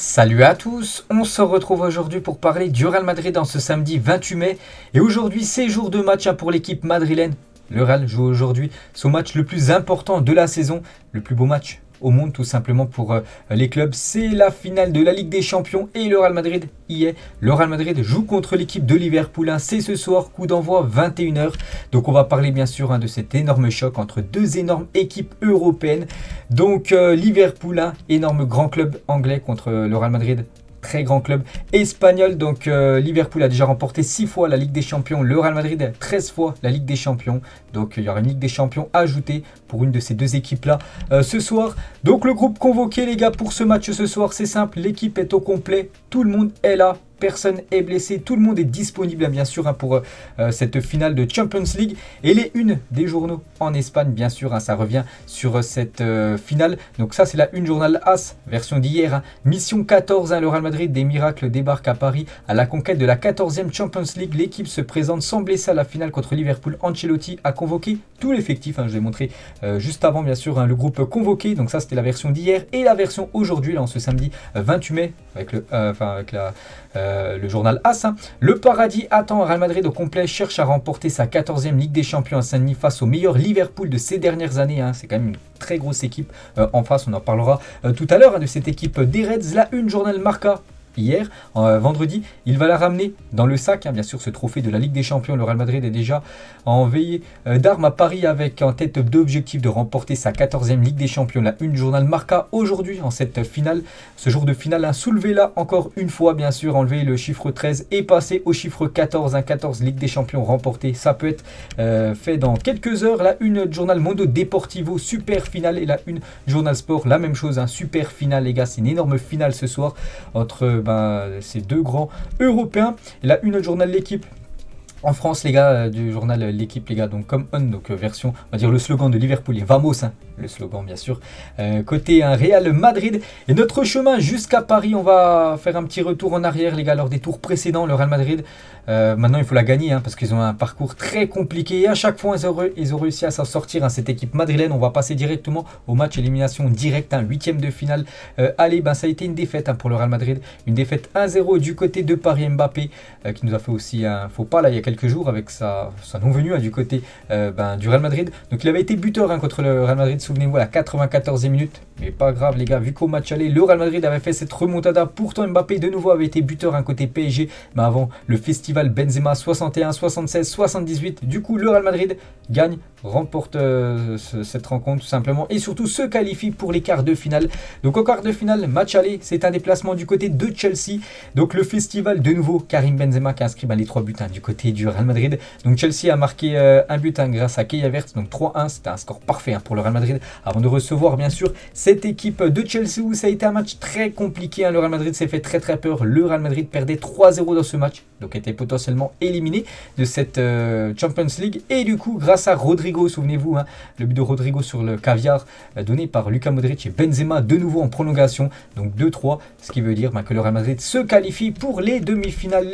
Salut à tous, on se retrouve aujourd'hui pour parler du Real Madrid en ce samedi 28 mai. Et aujourd'hui, c'est jour de match pour l'équipe madrilène. Le Real joue aujourd'hui son match le plus important de la saison, le plus beau match au monde tout simplement pour les clubs. C'est la finale de la Ligue des Champions et le Real Madrid y est. Le Real Madrid joue contre l'équipe de Liverpool. C'est ce soir, coup d'envoi 21 h. Donc on va parler bien sûr de cet énorme choc entre deux énormes équipes européennes. Donc Liverpool, énorme grand club anglais contre le Real Madrid. Très grand club espagnol. Donc Liverpool a déjà remporté 6 fois la Ligue des Champions. Le Real Madrid 13 fois la Ligue des Champions. Donc il y aura une Ligue des Champions ajoutée pour une de ces deux équipes-là ce soir. Donc le groupe convoqué les gars pour ce match ce soir, c'est simple. L'équipe est au complet. Tout le monde est là. Personne est blessé, tout le monde est disponible bien sûr pour cette finale de Champions League. Et les unes des journaux en Espagne bien sûr, ça revient sur cette finale. Donc ça c'est la une journal AS, version d'hier. Mission 14, le Real Madrid des miracles débarque à Paris à la conquête de la 14e Champions League. L'équipe se présente sans blesser à la finale contre Liverpool. Ancelotti a convoqué tout l'effectif, je l'ai montré juste avant bien sûr le groupe convoqué. Donc ça c'était la version d'hier et la version aujourd'hui là en ce samedi 28 mai avec le journal AS. Le paradis attend. Real Madrid au complet cherche à remporter sa 14e Ligue des Champions à Saint-Denis face au meilleur Liverpool de ces dernières années. C'est quand même une très grosse équipe en face. On en parlera tout à l'heure de cette équipe des Reds. La une journal Marca. Hier, vendredi, il va la ramener dans le sac, bien sûr, ce trophée de la Ligue des Champions. Le Real Madrid est déjà en veillée d'armes à Paris avec en tête d'objectif de remporter sa 14e Ligue des Champions. La une journal Marca aujourd'hui en cette finale, ce jour de finale, soulevé là encore une fois, bien sûr, enlever le chiffre 13 et passer au chiffre 14. 14 Ligue des Champions remportée, ça peut être fait dans quelques heures. La une journal Mundo Deportivo, super finale, et la une journal Sport, la même chose, super finale les gars, c'est une énorme finale ce soir entre ces deux grands européens. Et là, une journal L'équipe en France, les gars, du journal L'équipe, les gars, donc comme on, donc version, on va dire le slogan de Liverpool, et Vamos, le slogan bien sûr, côté Real Madrid. Et notre chemin jusqu'à Paris, on va faire un petit retour en arrière, les gars, lors des tours précédents, le Real Madrid. Maintenant, il faut la gagner, parce qu'ils ont un parcours très compliqué, et à chaque fois, ils ont réussi à s'en sortir, cette équipe madrilène. On va passer directement au match élimination directe, 8e de finale. Allez, ça a été une défaite pour le Real Madrid, une défaite 1-0 du côté de Paris. Mbappé, qui nous a fait aussi un faux pas, là, il y a quelques jours, avec sa non-venue du côté du Real Madrid. Donc, il avait été buteur contre le Real Madrid, souvenez-vous, à la 94e minute. Mais pas grave, les gars, vu qu'au match aller, le Real Madrid avait fait cette remontada. Pourtant, Mbappé, de nouveau, avait été buteur côté PSG. Mais avant le festival Benzema 61, 76, 78. Du coup, le Real Madrid gagne, remporte cette rencontre tout simplement. Et surtout se qualifie pour les quarts de finale. Donc, au quart de finale, match aller, c'est un déplacement du côté de Chelsea. Donc, le festival, de nouveau, Karim Benzema qui a inscrit les 3 buts du côté du Real Madrid. Donc, Chelsea a marqué un but grâce à Kai Havertz. Donc, 3-1. C'était un score parfait pour le Real Madrid avant de recevoir, bien sûr, cette équipe de Chelsea où ça a été un match très compliqué. Le Real Madrid s'est fait très peur. Le Real Madrid perdait 3-0 dans ce match, donc était potentiellement éliminé de cette Champions League. Et du coup, grâce à Rodrigo, souvenez-vous, le but de Rodrigo sur le caviar donné par Luka Modric et Benzema de nouveau en prolongation, donc 2-3, ce qui veut dire que le Real Madrid se qualifie pour les demi-finales.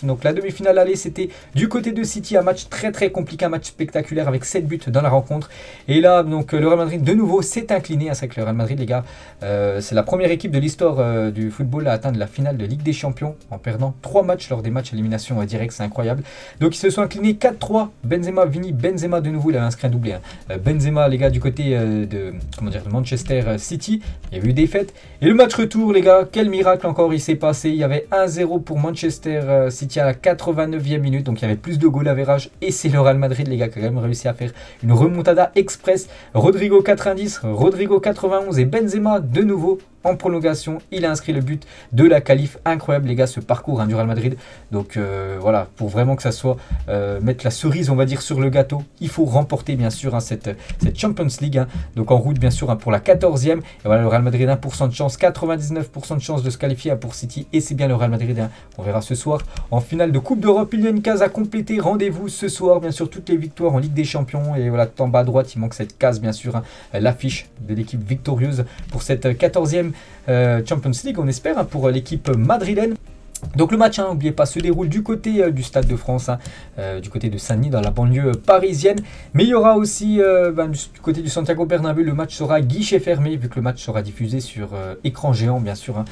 Donc la demi-finale aller, c'était du côté de City, un match très compliqué, un match spectaculaire avec 7 buts dans la rencontre. Et là, donc le Real Madrid de nouveau s'est incliné. C'est que le Real Madrid, les gars, c'est la première équipe de l'histoire du football à atteindre la finale de Ligue des Champions en perdant 3 matchs lors des matchs élimination directe. C'est incroyable. Donc ils se sont inclinés 4-3. Benzema, Vini, Benzema de nouveau, il a inscrit un doublé. Benzema, les gars, du côté de Manchester City, il y a eu des défaites. Et le match retour, les gars, quel miracle encore il s'est passé. Il y avait 1-0 pour Manchester City à la 89e minute. Donc il y avait plus de goal average. Et c'est le Real Madrid, les gars, qui a quand même réussi à faire une remontada express. Rodrigo 90, Rodrigo 91 et Benzema de nouveau en prolongation. Il a inscrit le but de la qualif. Incroyable, les gars, ce parcours du Real Madrid. Donc voilà, pour vraiment que ça soit mettre la cerise, on va dire, sur le gâteau, il faut remporter bien sûr cette Champions League. Donc en route bien sûr pour la 14e. Et voilà, le Real Madrid 1% de chance, 99% de chance de se qualifier pour City. Et c'est bien le Real Madrid. On verra ce soir en finale de Coupe d'Europe. Il y a une case à compléter. Rendez-vous ce soir, bien sûr, toutes les victoires en Ligue des Champions. Et voilà, tout en bas à droite, il manque cette case, bien sûr, l'affiche de l'équipe victorieuse pour cette 14e Champions League, on espère, pour l'équipe madrilène. Donc le match, n'oubliez pas, se déroule du côté du Stade de France, du côté de Saint-Denis, dans la banlieue parisienne. Mais il y aura aussi, du côté du Santiago Bernabéu, le match sera guichet fermé, vu que le match sera diffusé sur écran géant, bien sûr.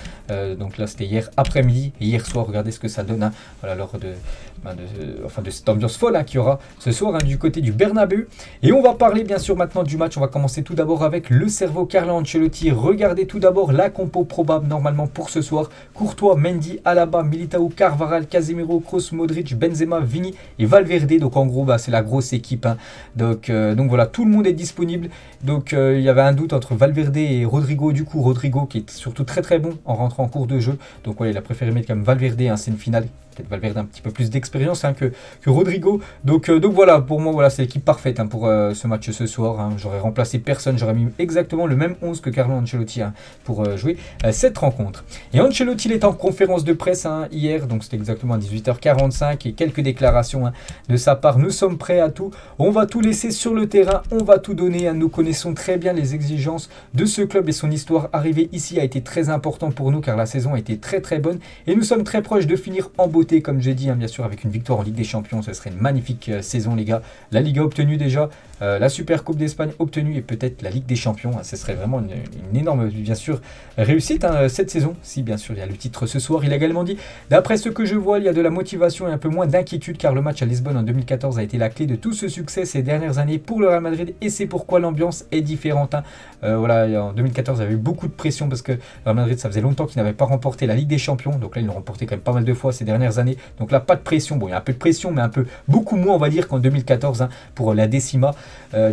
Donc là, c'était hier après-midi et hier soir, regardez ce que ça donne. Voilà, lors de cette ambiance folle qu'il y aura ce soir du côté du Bernabéu. Et on va parler, bien sûr, maintenant du match. On va commencer tout d'abord avec le cerveau Carlo Ancelotti. Regardez tout d'abord la compo probable, normalement, pour ce soir. Courtois, Mendy, Alaba, Militao, Carvajal, Casemiro, Kroos, Modric, Benzema, Vini et Valverde. Donc en gros, c'est la grosse équipe. Donc voilà, tout le monde est disponible. Donc il y avait un doute entre Valverde et Rodrigo. Du coup, Rodrigo qui est surtout très très bon en rentrant en cours de jeu. Donc voilà, il a préféré mettre comme Valverde. C'est une finale. Peut-être Valverde un petit peu plus d'expérience que Rodrigo. Donc voilà, pour moi, voilà, c'est l'équipe parfaite pour ce match ce soir. J'aurais remplacé personne. J'aurais mis exactement le même 11 que Carlo Ancelotti pour jouer cette rencontre. Et Ancelotti il est en conférence de presse hier. Donc c'était exactement à 18h45 et quelques déclarations de sa part. Nous sommes prêts à tout. On va tout laisser sur le terrain. On va tout donner. Nous connaissons très bien les exigences de ce club et son histoire. Arriver ici a été très important pour nous car la saison a été très très bonne. Et nous sommes très proches de finir en beauté. Comme j'ai dit, bien sûr, avec une victoire en Ligue des Champions, ce serait une magnifique saison, les gars. La Liga obtenue déjà, la Super Coupe d'Espagne obtenue et peut-être la Ligue des Champions. Ce serait vraiment une énorme, bien sûr, réussite cette saison, si bien sûr il y a le titre ce soir. Il a également dit, d'après ce que je vois, il y a de la motivation et un peu moins d'inquiétude car le match à Lisbonne en 2014 a été la clé de tout ce succès ces dernières années pour le Real Madrid et c'est pourquoi l'ambiance est différente. Voilà, en 2014, il y avait eu beaucoup de pression parce que le Real Madrid, ça faisait longtemps qu'il n'avait pas remporté la Ligue des Champions. Donc là, ils l'ont remporté quand même pas mal de fois ces dernières années. Donc là, pas de pression. Bon, il y a un peu de pression, mais beaucoup moins, on va dire, qu'en 2014 pour la décima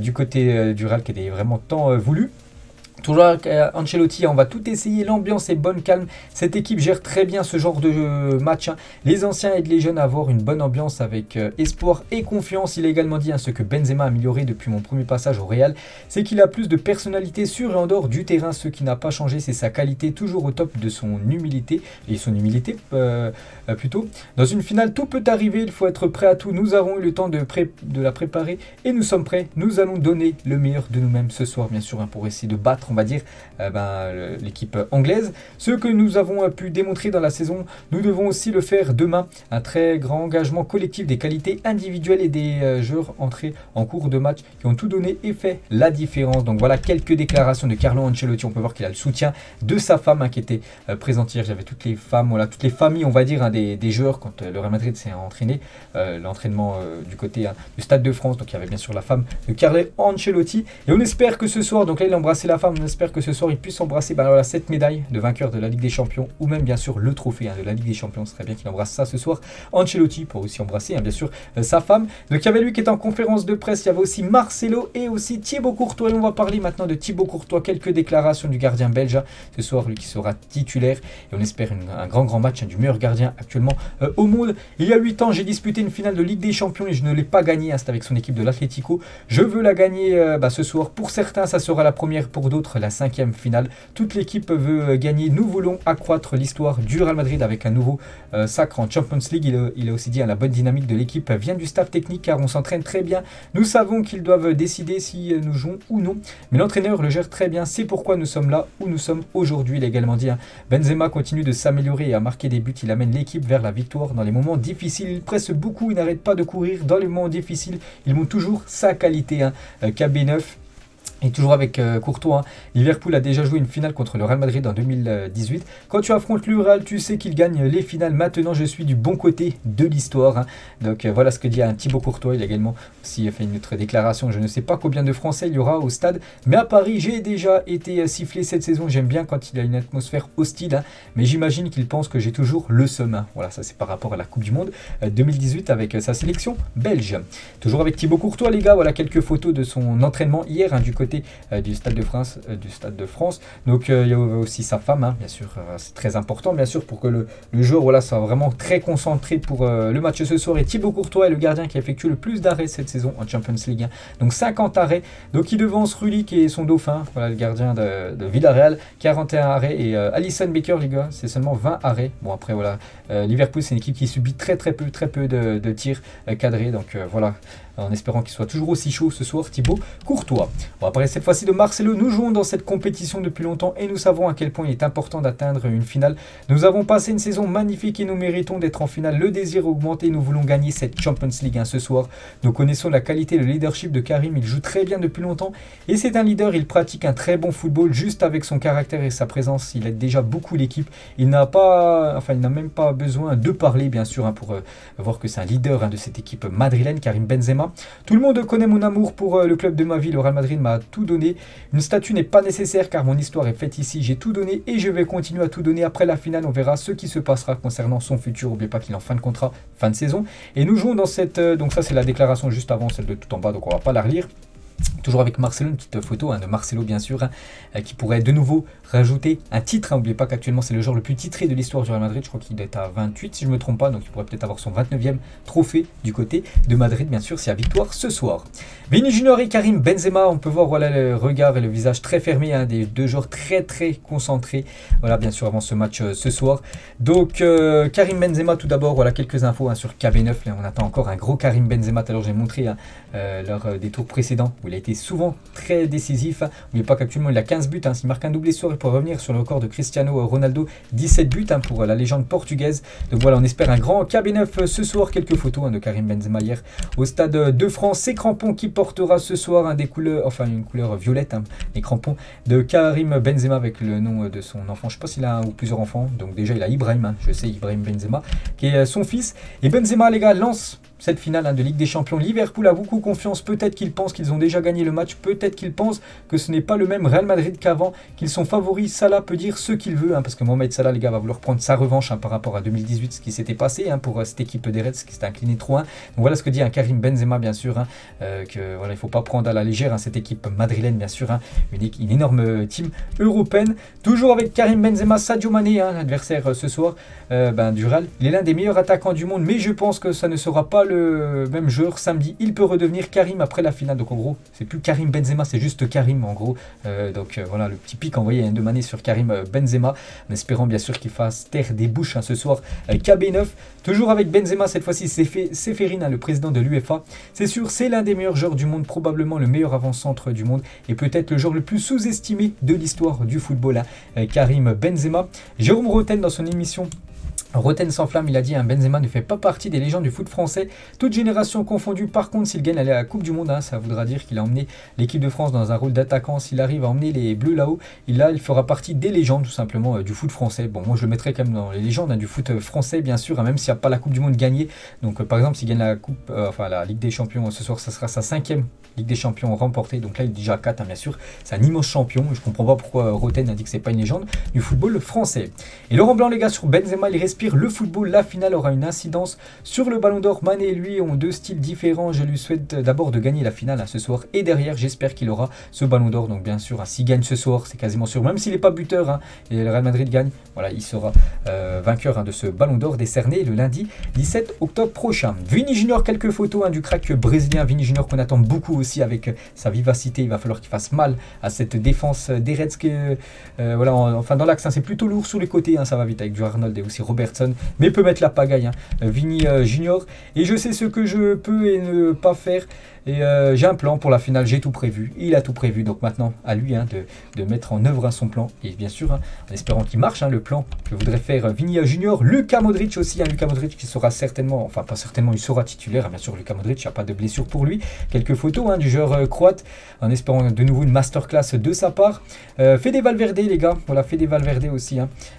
du côté du Real qui était vraiment tant voulu. Toujours avec Ancelotti, on va tout essayer, l'ambiance est bonne, calme. Cette équipe gère très bien ce genre de match. Les anciens aident les jeunes à avoir une bonne ambiance avec espoir et confiance. Il a également dit ce que Benzema a amélioré depuis mon premier passage au Real, c'est qu'il a plus de personnalité sur et en dehors du terrain. Ce qui n'a pas changé, c'est sa qualité, toujours au top de son humilité, et son humilité plutôt. Dans une finale, tout peut arriver, il faut être prêt à tout. Nous avons eu le temps de la préparer et nous sommes prêts. Nous allons donner le meilleur de nous-mêmes ce soir, bien sûr, pour essayer de battre, on va dire, l'équipe anglaise. Ce que nous avons pu démontrer dans la saison, nous devons aussi le faire demain. Un très grand engagement collectif, des qualités individuelles et des joueurs entrés en cours de match qui ont tout donné et fait la différence. Donc voilà quelques déclarations de Carlo Ancelotti. On peut voir qu'il a le soutien de sa femme qui était présente hier. J'avais toutes les femmes, voilà, toutes les familles, on va dire, des joueurs quand le Real Madrid s'est entraîné. L'entraînement du côté du Stade de France. Donc il y avait bien sûr la femme de Carlo Ancelotti. Et on espère que ce soir, donc là il a embrassé la femme, on espère que ce soir il puisse embrasser voilà, cette médaille de vainqueur de la Ligue des Champions ou même bien sûr le trophée de la Ligue des Champions. Ce serait bien qu'il embrasse ça ce soir. Ancelotti pour aussi embrasser bien sûr sa femme. Donc il y avait lui qui était en conférence de presse, il y avait aussi Marcelo et aussi Thibaut Courtois. Et on va parler maintenant de Thibaut Courtois, quelques déclarations du gardien belge ce soir, lui qui sera titulaire et on espère un grand match du meilleur gardien actuellement au monde. Il y a 8 ans j'ai disputé une finale de Ligue des Champions et je ne l'ai pas gagnée, c'est avec son équipe de l'Atlético. Je veux la gagner ce soir. Pour certains ça sera la première, pour d'autres la 5e finale. Toute l'équipe veut gagner. Nous voulons accroître l'histoire du Real Madrid avec un nouveau sacre en Champions League. Il a aussi dit la bonne dynamique de l'équipe vient du staff technique car on s'entraîne très bien. Nous savons qu'ils doivent décider si nous jouons ou non. Mais l'entraîneur le gère très bien. C'est pourquoi nous sommes là où nous sommes aujourd'hui. Il a également dit Benzema continue de s'améliorer et à marquer des buts. Il amène l'équipe vers la victoire dans les moments difficiles. Il presse beaucoup. Il n'arrête pas de courir dans les moments difficiles. Il montre toujours sa qualité. KB9. Et toujours avec Courtois, Liverpool a déjà joué une finale contre le Real Madrid en 2018. Quand tu affrontes le Real, tu sais qu'il gagne les finales. Maintenant, je suis du bon côté de l'histoire. Donc voilà ce que dit Thibaut Courtois. Il a également aussi fait une autre déclaration. Je ne sais pas combien de Français il y aura au stade. Mais à Paris, j'ai déjà été sifflé cette saison. J'aime bien quand il y a une atmosphère hostile. Mais j'imagine qu'il pense que j'ai toujours le seum. Voilà, ça c'est par rapport à la Coupe du Monde 2018 avec sa sélection belge. Toujours avec Thibaut Courtois, les gars. Voilà quelques photos de son entraînement hier du côté du Stade de France, donc il y a aussi sa femme, bien sûr, c'est très important bien sûr pour que le joueur voilà, soit vraiment très concentré pour le match ce soir. Et Thibaut Courtois est le gardien qui a effectué le plus d'arrêts cette saison en Champions League, donc 50 arrêts, donc il devance Rulli qui est son dauphin, voilà, le gardien de Villarreal, 41 arrêts, et Alisson Becker, les gars, c'est seulement 20 arrêts. Bon après voilà, Liverpool c'est une équipe qui subit très peu de tirs cadrés, donc voilà, en espérant qu'il soit toujours aussi chaud ce soir, Thibaut Courtois. On va parler cette fois-ci de Marcelo. Nous jouons dans cette compétition depuis longtemps et nous savons à quel point il est important d'atteindre une finale. Nous avons passé une saison magnifique et nous méritons d'être en finale. Le désir augmente et nous voulons gagner cette Champions League ce soir. Nous connaissons la qualité et le leadership de Karim. Il joue très bien depuis longtemps et c'est un leader. Il pratique un très bon football juste avec son caractère et sa présence. Il aide déjà beaucoup l'équipe. Il n'a même pas besoin de parler bien sûr pour voir que c'est un leader de cette équipe madrilène, Karim Benzema. Tout le monde connaît mon amour pour le club de ma vie. Le Real Madrid m'a tout donné. Une statue n'est pas nécessaire car mon histoire est faite ici. J'ai tout donné et je vais continuer à tout donner. Après la finale, on verra ce qui se passera concernant son futur. N'oubliez pas qu'il est en fin de contrat, fin de saison. Et nous jouons dans cette... donc ça, c'est la déclaration juste avant, celle de tout en bas. Donc on va pas la relire. Toujours avec Marcelo, une petite photo de Marcelo bien sûr, qui pourrait de nouveau rajouter un titre. N'oubliez pas qu'actuellement c'est le joueur le plus titré de l'histoire du Real Madrid. Je crois qu'il est à 28 si je ne me trompe pas. Donc il pourrait peut-être avoir son 29e trophée du côté de Madrid bien sûr, s'il y a victoire ce soir. Vini Junior et Karim Benzema, on peut voir voilà le regard et le visage très fermé des deux joueurs très concentrés. Voilà bien sûr avant ce match ce soir. Donc Karim Benzema tout d'abord, voilà quelques infos sur KB9. Là, on attend encore un gros Karim Benzema. Tout à l'heure j'ai montré lors des tours précédents où il a été souvent très décisif. N'oubliez pas qu'actuellement il a 15 buts. S'il marque un doublé soir, il pourrait revenir sur le record de Cristiano Ronaldo, 17 buts pour la légende portugaise. Donc voilà, on espère un grand KB9 ce soir. Quelques photos de Karim Benzema hier au stade de France. Ces crampons qui portera ce soir des couleurs, une couleur violette, les crampons de Karim Benzema avec le nom de son enfant. Je ne sais pas s'il a un ou plusieurs enfants. Donc déjà il a Ibrahim, je sais Ibrahim Benzema, qui est son fils. Et Benzema les gars lance cette finale de Ligue des Champions. Liverpool a beaucoup confiance. Peut-être qu'ils pensent qu'ils ont déjà gagné le match. Peut-être qu'ils pensent que ce n'est pas le même Real Madrid qu'avant, qu'ils sont favoris. Salah peut dire ce qu'il veut, parce que Mohamed Salah, les gars, va vouloir prendre sa revanche par rapport à 2018, ce qui s'était passé pour cette équipe des Reds qui s'était inclinée 3-1. Donc voilà ce que dit Karim Benzema, bien sûr, que voilà, il ne faut pas prendre à la légère cette équipe madrilène, bien sûr, une énorme team européenne. Toujours avec Karim Benzema, Sadio Mané, l'adversaire ce soir du Real. Il est l'un des meilleurs attaquants du monde, mais je pense que ça ne sera pas le même joueur samedi. Il peut redevenir Karim après la finale. Donc en gros, c'est plus Karim Benzema, c'est juste Karim en gros. Voilà le petit pic envoyé de Mané sur Karim Benzema, en espérant bien sûr qu'il fasse taire des bouches ce soir. KB9, toujours avec Benzema, cette fois-ci c'est Ceferin, le président de l'UEFA. C'est sûr, c'est l'un des meilleurs joueurs du monde, probablement le meilleur avant-centre du monde et peut-être le joueur le plus sous-estimé de l'histoire du football, Karim Benzema. Jérôme Roten dans son émission Roten sans flamme, il a dit Benzema ne fait pas partie des légendes du foot français, toute génération confondue. Par contre, s'il gagne la Coupe du Monde, ça voudra dire qu'il a emmené l'équipe de France dans un rôle d'attaquant. S'il arrive à emmener les Bleus là-haut, il fera partie des légendes tout simplement du foot français. Bon, moi je le mettrais quand même dans les légendes du foot français, bien sûr, même s'il n'y a pas la Coupe du Monde gagnée. Donc par exemple, s'il gagne la Ligue des Champions ce soir, ça sera sa 5e Ligue des Champions remportée. Donc là, il est déjà à 4, bien sûr. C'est un immense champion. Je ne comprends pas pourquoi Roten a dit que c'est pas une légende du football français. Et Laurent Blanc, les gars, sur Benzema, il respire le football. La finale aura une incidence sur le Ballon d'Or. Mané et lui ont deux styles différents. Je lui souhaite d'abord de gagner la finale ce soir. Et derrière, j'espère qu'il aura ce Ballon d'Or. Donc bien sûr, s'il gagne ce soir, c'est quasiment sûr. Même s'il n'est pas buteur, et le Real Madrid gagne, voilà, il sera vainqueur de ce Ballon d'Or décerné le lundi 17 octobre prochain. Vini Junior, quelques photos du crack brésilien. Vini Junior qu'on attend beaucoup aussi avec sa vivacité. Il va falloir qu'il fasse mal à cette défense des Reds. Voilà, dans l'axe, c'est plutôt lourd sur les côtés. Ça va vite avec du Arnold et aussi Robertson. Mais peut mettre la pagaille, Vini Junior. Et je sais ce que je peux et ne pas faire. Et j'ai un plan pour la finale, j'ai tout prévu. Il a tout prévu, donc maintenant à lui de mettre en œuvre son plan. Et bien sûr, en espérant qu'il marche, le plan que voudrait faire Vini Junior. Luka Modric aussi, Luka Modric qui sera certainement, enfin pas certainement, il sera titulaire. Bien sûr, Luka Modric, il n'y a pas de blessure pour lui. Quelques photos du joueur croate, en espérant de nouveau une masterclass de sa part. Fede Valverde, les gars, voilà, Fede Valverde aussi,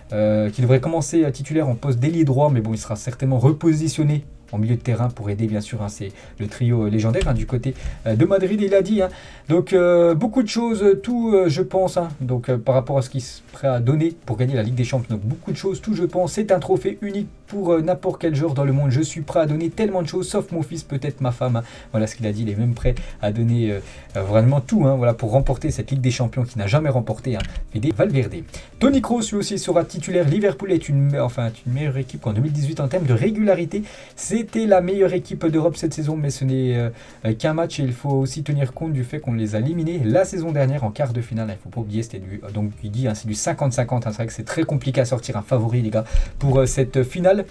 qui devrait commencer titulaire en poste d'ailier droit, mais bon, il sera certainement repositionné en milieu de terrain pour aider, bien sûr, c'est le trio légendaire du côté de Madrid, il a dit. Donc beaucoup de choses, tout je pense, donc par rapport à ce qu'il est prêt à donner pour gagner la Ligue des Champions. Donc beaucoup de choses, tout je pense, c'est un trophée unique pour n'importe quel joueur dans le monde. Je suis prêt à donner tellement de choses, sauf mon fils, peut-être ma femme. Voilà ce qu'il a dit, il est même prêt à donner vraiment tout, voilà, pour remporter cette Ligue des Champions qu'il n'a jamais remporté, Fede Valverde. Toni Kroos, lui aussi, sera titulaire. Liverpool est une meilleure équipe qu'en 2018 en termes de régularité. C'était la meilleure équipe d'Europe cette saison, mais ce n'est qu'un match et il faut aussi tenir compte du fait qu'on les a éliminés la saison dernière en quart de finale. Il ne faut pas oublier, c'était donc il dit c'est du 50-50. C'est vrai que c'est très compliqué à sortir un favori, les gars, pour cette finale.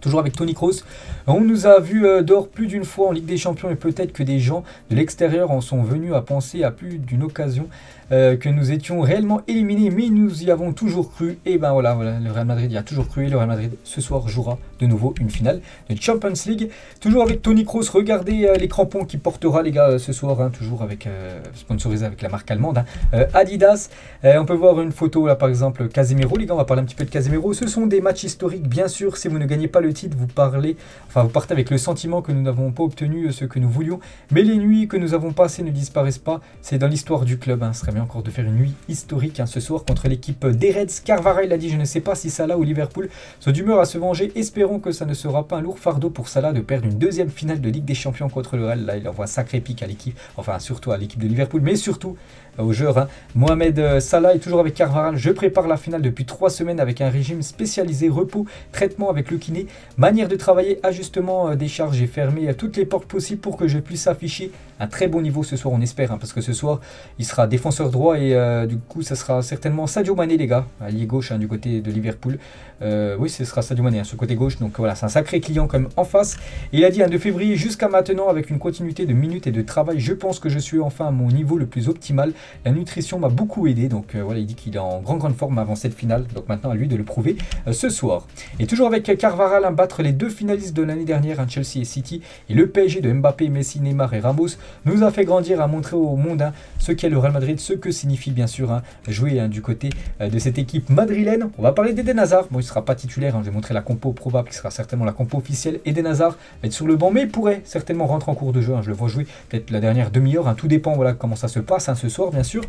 Toujours avec Toni Kroos. On nous a vu dehors plus d'une fois en Ligue des Champions et peut-être que des gens de l'extérieur en sont venus à penser à plus d'une occasion que nous étions réellement éliminés, mais nous y avons toujours cru. Et ben voilà, le Real Madrid y a toujours cru et le Real Madrid ce soir jouera de nouveau une finale de Champions League. Toujours avec Toni Kroos, regardez les crampons qu'il portera les gars ce soir, hein, toujours avec sponsorisé avec la marque allemande, hein, Adidas. On peut voir une photo là par exemple Casemiro, les gars, on va parler un petit peu de Casemiro. Ce sont des matchs historiques bien sûr, si vous ne gagnez pas le titre, vous partez avec le sentiment que nous n'avons pas obtenu ce que nous voulions, mais les nuits que nous avons passées ne disparaissent pas, c'est dans l'histoire du club, hein. Ce serait bien encore de faire une nuit historique, hein, ce soir contre l'équipe des Reds. Carvara il a dit, je ne sais pas si Salah ou Liverpool sont d'humeur à se venger, espérons que ça ne sera pas un lourd fardeau pour Salah de perdre une deuxième finale de Ligue des Champions contre le Real. Là il envoie un sacré pic à l'équipe, enfin surtout à l'équipe de Liverpool, mais surtout aux joueurs, hein. Mohamed Salah est toujours avec Carvajal. Je prépare la finale depuis 3 semaines avec un régime spécialisé, repos, traitement avec le kiné, manière de travailler, ajustement des charges. J'ai fermé toutes les portes possibles pour que je puisse afficher un très bon niveau ce soir, on espère, hein, parce que ce soir il sera défenseur droit et du coup ça sera certainement Sadio Mané les gars, allié gauche, hein, du côté de Liverpool. Oui, ce sera Sadio Mané, hein, ce côté gauche, donc voilà, c'est un sacré client quand même en face. Et il a dit, hein, de février jusqu'à maintenant, avec une continuité de minutes et de travail, je pense que je suis enfin à mon niveau le plus optimal. La nutrition m'a beaucoup aidé, donc voilà, il dit qu'il est en grande forme avant cette finale, donc maintenant à lui de le prouver ce soir. Et toujours avec Carvajal, hein, battre les 2 finalistes de l'année dernière, hein, Chelsea et City, et le PSG de Mbappé, Messi, Neymar et Ramos, nous a fait grandir, à montrer au monde, hein, ce qu'est le Real Madrid, ce que signifie bien sûr, hein, jouer, hein, du côté de cette équipe madrilène. On va parler d'Eden Hazard, bon il ne sera pas titulaire, hein, je vais montrer la compo probable qui sera certainement la compo officielle. Eden Hazard va être sur le banc, mais il pourrait certainement rentrer en cours de jeu, hein, je le vois jouer peut-être la dernière demi-heure, hein, tout dépend voilà comment ça se passe, hein, ce soir bien sûr.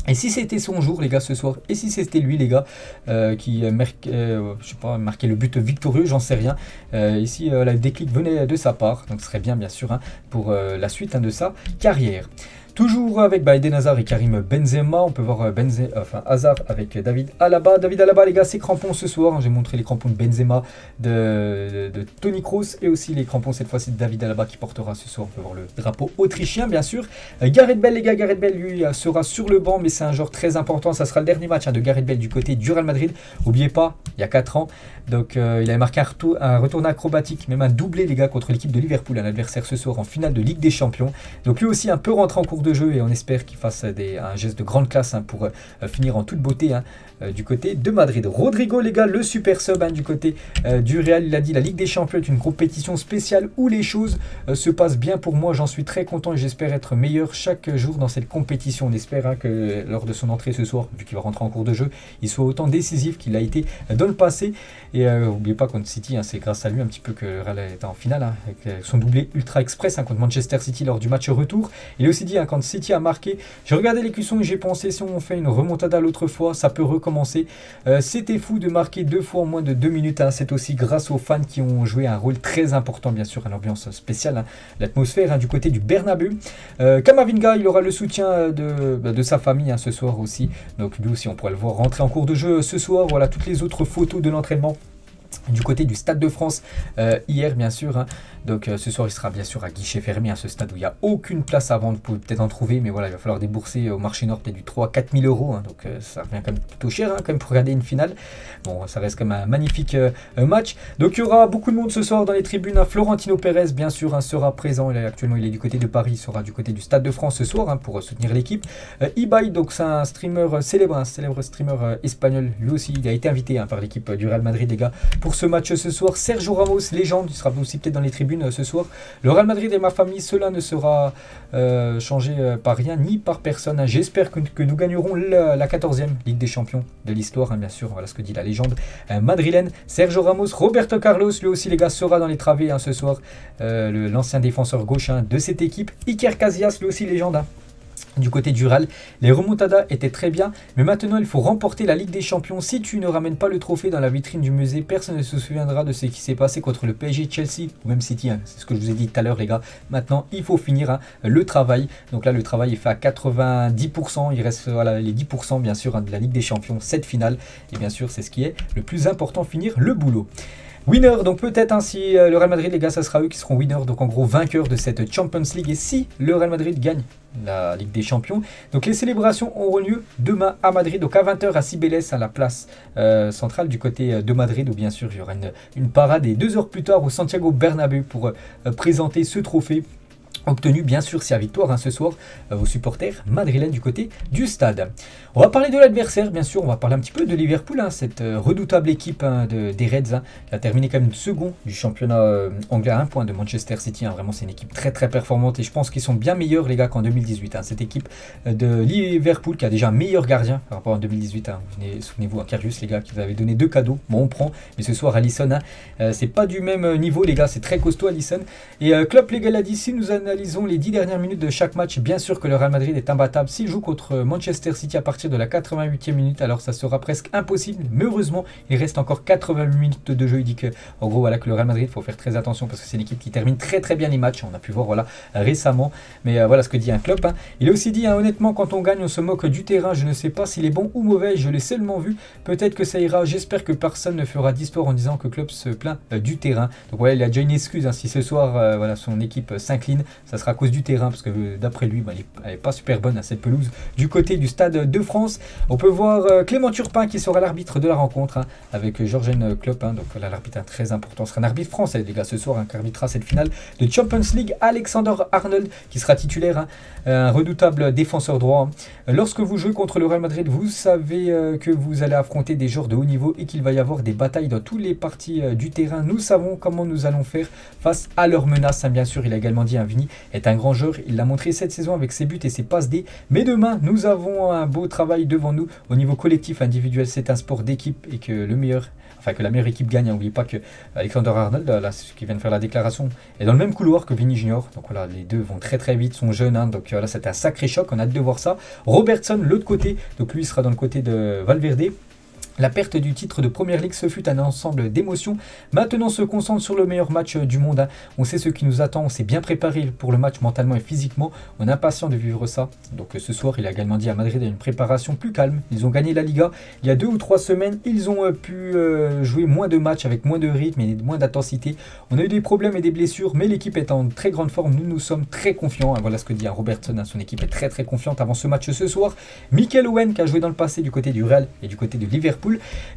Et si c'était son jour les gars ce soir, et si c'était lui les gars qui je sais pas, marquait le but victorieux, j'en sais rien. Ici le déclic venait de sa part, donc ce serait bien sûr, hein, pour la suite, hein, de sa carrière. Toujours avec Eden Hazard et Karim Benzema, on peut voir Hazard avec David Alaba. David Alaba les gars, ses crampons ce soir, hein, j'ai montré les crampons de Benzema, de Toni Kroos et aussi les crampons cette fois-ci de David Alaba qui portera ce soir. On peut voir le drapeau autrichien bien sûr. Gareth Bale les gars, Gareth Bale lui sera sur le banc, mais c'est un joueur très important, ça sera le dernier match, hein, de Gareth Bale du côté du Real Madrid. N'oubliez pas, il y a 4 ans, donc il avait marqué un retour acrobatique, même un doublé les gars contre l'équipe de Liverpool, un adversaire ce soir en finale de Ligue des Champions. Donc lui aussi un peu rentré en cours de jeu et on espère qu'il fasse un geste de grande classe, hein, pour finir en toute beauté, hein, du côté de Madrid. Rodrigo les gars, le super sub, hein, du côté du Real, il a dit, la Ligue des Champions est une compétition spéciale où les choses se passent bien pour moi, j'en suis très content et j'espère être meilleur chaque jour dans cette compétition. On espère, hein, que lors de son entrée ce soir, vu qu'il va rentrer en cours de jeu, il soit autant décisif qu'il a été dans le passé. Et n'oubliez pas contre City, hein, c'est grâce à lui un petit peu que le Real est en finale, hein, avec son doublé ultra express, hein, contre Manchester City lors du match retour. Il a aussi dit, hein, quand City a marqué, j'ai regardé les cuissons et j'ai pensé, si on fait une remontada l'autre fois, ça peut recommencer. C'était fou de marquer 2 fois en moins de 2 minutes, hein. C'est aussi grâce aux fans qui ont joué un rôle très important bien sûr, à l'ambiance spéciale, hein, l'atmosphère, hein, du côté du Bernabeu. Kamavinga, il aura le soutien de sa famille, hein, ce soir aussi, donc lui aussi on pourra le voir rentrer en cours de jeu ce soir. Voilà toutes les autres photos de l'entraînement du côté du Stade de France hier bien sûr, hein. Donc ce soir il sera bien sûr à guichet fermé, à ce stade où il n'y a aucune place à vendre. Vous pouvez peut-être en trouver, mais voilà, il va falloir débourser au marché nord peut-être du 3-4 000 euros, hein, donc ça revient quand même plutôt cher, hein, quand même pour regarder une finale. Bon, ça reste comme un magnifique match. Donc il y aura beaucoup de monde ce soir dans les tribunes, hein. Florentino Pérez bien sûr, hein, sera présent, actuellement il est du côté de Paris, il sera du côté du Stade de France ce soir, hein, pour soutenir l'équipe. Ibai, donc c'est un streamer célèbre, un célèbre streamer espagnol, lui aussi il a été invité, hein, par l'équipe du Real Madrid les gars pour ce match ce soir. Sergio Ramos, légende, il sera aussi peut-être dans les tribunes ce soir. Le Real Madrid et ma famille, cela ne sera changé par rien ni par personne, hein. J'espère que nous gagnerons la 14e Ligue des Champions de l'histoire, hein, bien sûr. Voilà ce que dit la légende madrilène. Sergio Ramos, Roberto Carlos, lui aussi les gars sera dans les travées, hein, ce soir. L'ancien défenseur gauche, hein, de cette équipe. Iker Casillas, lui aussi légende, hein. Du côté du Real, les remontadas étaient très bien, mais maintenant il faut remporter la Ligue des Champions. Si tu ne ramènes pas le trophée dans la vitrine du musée, personne ne se souviendra de ce qui s'est passé contre le PSG, Chelsea ou même City, hein. C'est ce que je vous ai dit tout à l'heure les gars. Maintenant il faut finir, hein, le travail. Donc là le travail est fait à 90%, il reste voilà, les 10% bien sûr, hein, de la Ligue des Champions, cette finale. Et bien sûr c'est ce qui est le plus important, finir le boulot. Winner, donc peut-être hein, si le Real Madrid, les gars, ça sera eux qui seront winners, donc en gros vainqueurs de cette Champions League. Et si le Real Madrid gagne la Ligue des Champions, donc les célébrations auront lieu demain à Madrid, donc à 20 h à Cibeles, à la place centrale du côté de Madrid, où bien sûr il y aura une parade, et 2 heures plus tard au Santiago Bernabéu pour présenter ce trophée obtenu bien sûr sa victoire hein, ce soir aux supporters madrilènes du côté du stade. On va parler de l'adversaire, bien sûr, on va parler un petit peu de Liverpool, hein, cette redoutable équipe hein, des Reds hein, qui a terminé quand même second du championnat anglais à 1 point de Manchester City. Hein, vraiment c'est une équipe très très performante et je pense qu'ils sont bien meilleurs les gars qu'en 2018. Hein, cette équipe de Liverpool qui a déjà un meilleur gardien par rapport à 2018. Hein, souvenez-vous à Karius les gars qui vous avait donné 2 cadeaux, bon on prend, mais ce soir Alisson, hein, c'est pas du même niveau les gars, c'est très costaud Alisson. Et Klopp les gars l'a dit, si nous analysons les 10 dernières minutes de chaque match, bien sûr que le Real Madrid est imbattable. S'il joue contre Manchester City à partir de la 88e minute, alors ça sera presque impossible, mais heureusement il reste encore 88 minutes de jeu. Il dit que en gros voilà que le Real Madrid, il faut faire très attention parce que c'est une équipe qui termine très très bien les matchs, on a pu voir voilà récemment, mais voilà ce que dit un Klopp hein. Il a aussi dit hein, honnêtement quand on gagne on se moque du terrain, je ne sais pas s'il est bon ou mauvais, je l'ai seulement vu, peut-être que ça ira, j'espère que personne ne fera d'histoire en disant que Klopp se plaint du terrain. Donc voilà, il a déjà une excuse hein, si ce soir voilà son équipe s'incline, ça sera à cause du terrain parce que d'après lui elle n'est pas super bonne à cette pelouse du côté du Stade de France. On peut voir Clément Turpin qui sera l'arbitre de la rencontre hein, avec Jürgen Klopp hein, donc voilà l'arbitre très important, ce sera un arbitre français les gars ce soir hein, qui arbitrera cette finale de Champions League. Alexander Arnold qui sera titulaire hein, un redoutable défenseur droit hein. Lorsque vous jouez contre le Real Madrid, vous savez que vous allez affronter des joueurs de haut niveau et qu'il va y avoir des batailles dans toutes les parties du terrain. Nous savons comment nous allons faire face à leurs menaces hein, bien sûr. Il a également dit Vini est un grand joueur, il l'a montré cette saison avec ses buts et ses passes D, mais demain nous avons un beau travail devant nous au niveau collectif, individuel, c'est un sport d'équipe et que la meilleure équipe gagne. N'oubliez pas que Alexander Arnold, là, qui vient de faire la déclaration, est dans le même couloir que Vini Junior. Donc voilà, les deux vont très très vite, sont jeunes. Hein, donc là, c'était un sacré choc. On a hâte de voir ça. Robertson, l'autre côté. Donc lui, il sera dans le côté de Valverde. La perte du titre de Premier League, ce fut un ensemble d'émotions. Maintenant, on se concentre sur le meilleur match du monde. Hein. On sait ce qui nous attend. On s'est bien préparé pour le match mentalement et physiquement. On est impatient de vivre ça. Donc ce soir, il a également dit à Madrid une préparation plus calme. Ils ont gagné la Liga il y a 2 ou 3 semaines. Ils ont pu jouer moins de matchs avec moins de rythme et moins d'intensité. On a eu des problèmes et des blessures, mais l'équipe est en très grande forme. Nous sommes très confiants. Voilà ce que dit Robertson. Son équipe est très très confiante avant ce match ce soir. Michael Owen qui a joué dans le passé du côté du Real et du côté de Liverpool.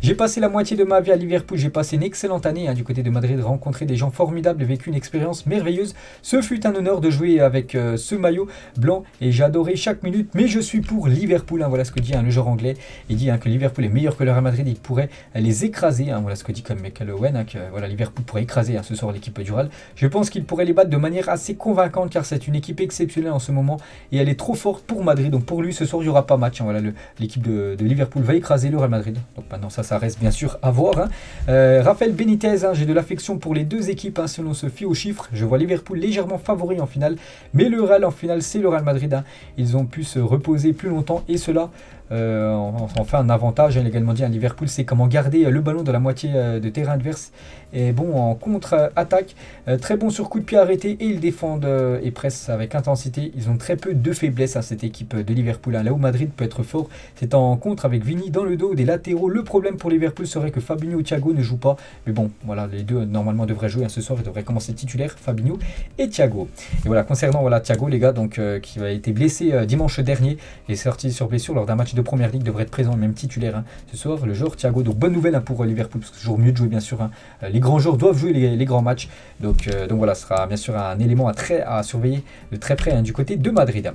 J'ai passé la moitié de ma vie à Liverpool, j'ai passé une excellente année hein, du côté de Madrid, rencontré des gens formidables et vécu une expérience merveilleuse. Ce fut un honneur de jouer avec ce maillot blanc et j'ai adoré chaque minute, mais je suis pour Liverpool. Hein, voilà ce que dit le joueur anglais. Il dit que Liverpool est meilleur que le Real Madrid, il pourrait les écraser. Hein, voilà ce que dit comme Michael Owen, que voilà, Liverpool pourrait écraser ce soir l'équipe du Real. Je pense qu'il pourrait les battre de manière assez convaincante car c'est une équipe exceptionnelle en ce moment et elle est trop forte pour Madrid. Donc pour lui, ce soir, il n'y aura pas match. Hein, voilà, l'équipe de Liverpool va écraser le Real Madrid. Donc maintenant, ça reste bien sûr à voir. Hein. Rafael Benitez, hein, j'ai de l'affection pour les deux équipes. Hein, si l'on se fie aux chiffres, je vois Liverpool légèrement favori en finale. Mais le Real en finale, c'est le Real Madrid. Hein. Ils ont pu se reposer plus longtemps et cela en fait un avantage. Hein, il a également dit à Liverpool, c'est comment garder le ballon dans la moitié de terrain adverse. Et bon en contre-attaque, très bon sur coup de pied arrêté et ils défendent et pressent avec intensité. Ils ont très peu de faiblesses à cette équipe de Liverpool. Hein. Là où Madrid peut être fort, c'est en contre avec Vini dans le dos des latéraux. Le problème pour Liverpool serait que Fabinho et Thiago ne jouent pas. Mais bon, voilà, les deux normalement devraient jouer. Hein, ce soir, ils devraient commencer titulaire, Fabinho et Thiago. Et voilà, concernant Thiago, les gars, donc qui a été blessé dimanche dernier et sorti sur blessure lors d'un match de Première Ligue, devrait être présent, même titulaire. Hein, ce soir, le joueur Thiago. Donc bonne nouvelle hein, pour Liverpool, parce que c'est toujours mieux de jouer bien sûr. Hein. Les grands joueurs doivent jouer les grands matchs. Donc voilà, ce sera bien sûr un élément à surveiller de très près hein, du côté de Madrid.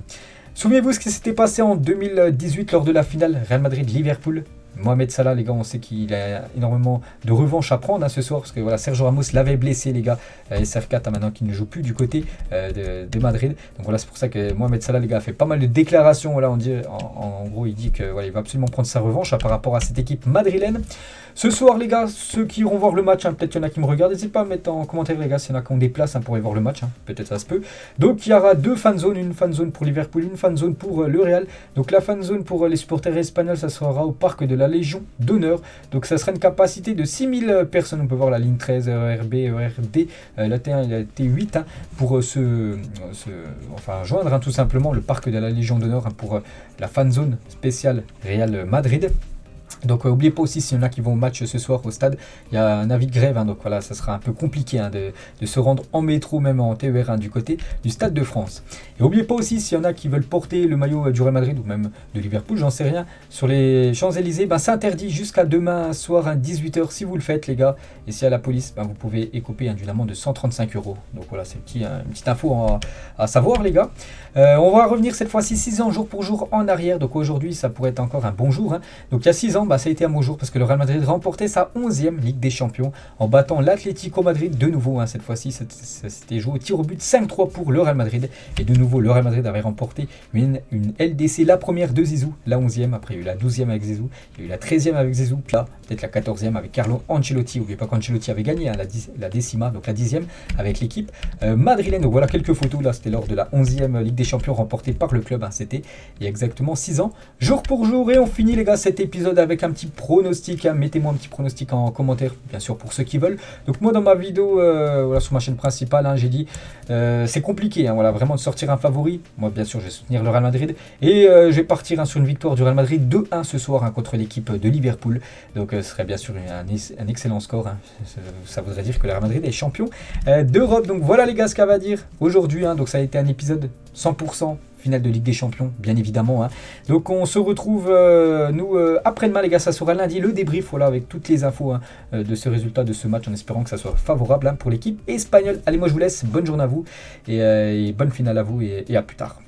Souvenez-vous ce qui s'était passé en 2018 lors de la finale Real Madrid-Liverpool. Mohamed Salah, les gars, on sait qu'il a énormément de revanche à prendre hein, ce soir, parce que voilà, Sergio Ramos l'avait blessé, les gars, SR4 hein, maintenant qu'il ne joue plus du côté de Madrid. Donc voilà, c'est pour ça que Mohamed Salah, les gars, a fait pas mal de déclarations. Voilà, on dit, en gros, il dit que voilà, il va absolument prendre sa revanche hein, par rapport à cette équipe madrilène. Ce soir, les gars, ceux qui iront voir le match, hein, peut-être qu'il y en a qui me regardent, n'hésitez pas à mettre en commentaire, les gars, s'il y en a qui ont des places hein, pour aller voir le match, hein, peut-être ça se peut. Donc il y aura 2 fanzones, une fanzone pour Liverpool, une fanzone pour le Real. Donc la fanzone pour les supporters espagnols, ça sera au parc de la Légion d'honneur. Donc ça sera une capacité de 6000 personnes. On peut voir la ligne 13, ERB, ERD, la T1 et la T8 hein, pour joindre hein, tout simplement le parc de la Légion d'honneur hein, pour la fanzone spéciale Real Madrid. Donc n'oubliez pas aussi s'il y en a qui vont au match ce soir au stade, il y a un avis de grève, donc voilà, ça sera un peu compliqué de se rendre en métro, même en TER du côté du Stade de France. Et n'oubliez pas aussi s'il y en a qui veulent porter le maillot du Real Madrid ou même de Liverpool, j'en sais rien, sur les Champs-Élysées, c'est interdit jusqu'à demain soir à 18h si vous le faites les gars. Et si à la police, vous pouvez écoper d'une amende de 135 €. Donc voilà, c'est une petite info à savoir les gars. On va revenir cette fois-ci 6 ans jour pour jour en arrière. Donc aujourd'hui, ça pourrait être encore un bon jour. Donc il y a 6 ans, ça a été un bon jour parce que le Real Madrid remportait sa 11e Ligue des Champions en battant l'Atlético Madrid de nouveau. Cette fois-ci, c'était joué au tir au but 5-3 pour le Real Madrid. Et de nouveau, le Real Madrid avait remporté une LDC, la première de Zizou, la 11e. Après, il y a eu la 12e avec Zizou, il y a eu la 13e avec Zizou, puis là, peut-être la 14e avec Carlo Ancelotti. N'oubliez pas qu'Ancelotti avait gagné la décima, donc la 10e avec l'équipe madrilène. Donc voilà quelques photos. Là, c'était lors de la 11e Ligue des Champions remportée par le club. C'était il y a exactement 6 ans, jour pour jour. Et on finit les gars cet épisode avec un petit pronostic. Mettez-moi un petit pronostic en commentaire, bien sûr, pour ceux qui veulent. Donc moi, dans ma vidéo, sur ma chaîne principale, j'ai dit c'est compliqué, vraiment de sortir un favori. Moi, bien sûr, je vais soutenir le Real Madrid et je vais partir sur une victoire du Real Madrid 2-1 ce soir contre l'équipe de Liverpool. Donc ce serait bien sûr un excellent score. Ça voudrait dire que le Real Madrid est champion d'Europe. Donc voilà les gars ce qu'on va dire aujourd'hui. Donc ça a été un épisode 100% finale de Ligue des Champions, bien évidemment. Donc on se retrouve après-demain les gars, ça sera lundi le débrief, avec toutes les infos de ce résultat de ce match, en espérant que ça soit favorable pour l'équipe espagnole. Allez, moi je vous laisse, bonne journée à vous et bonne finale à vous et à plus tard.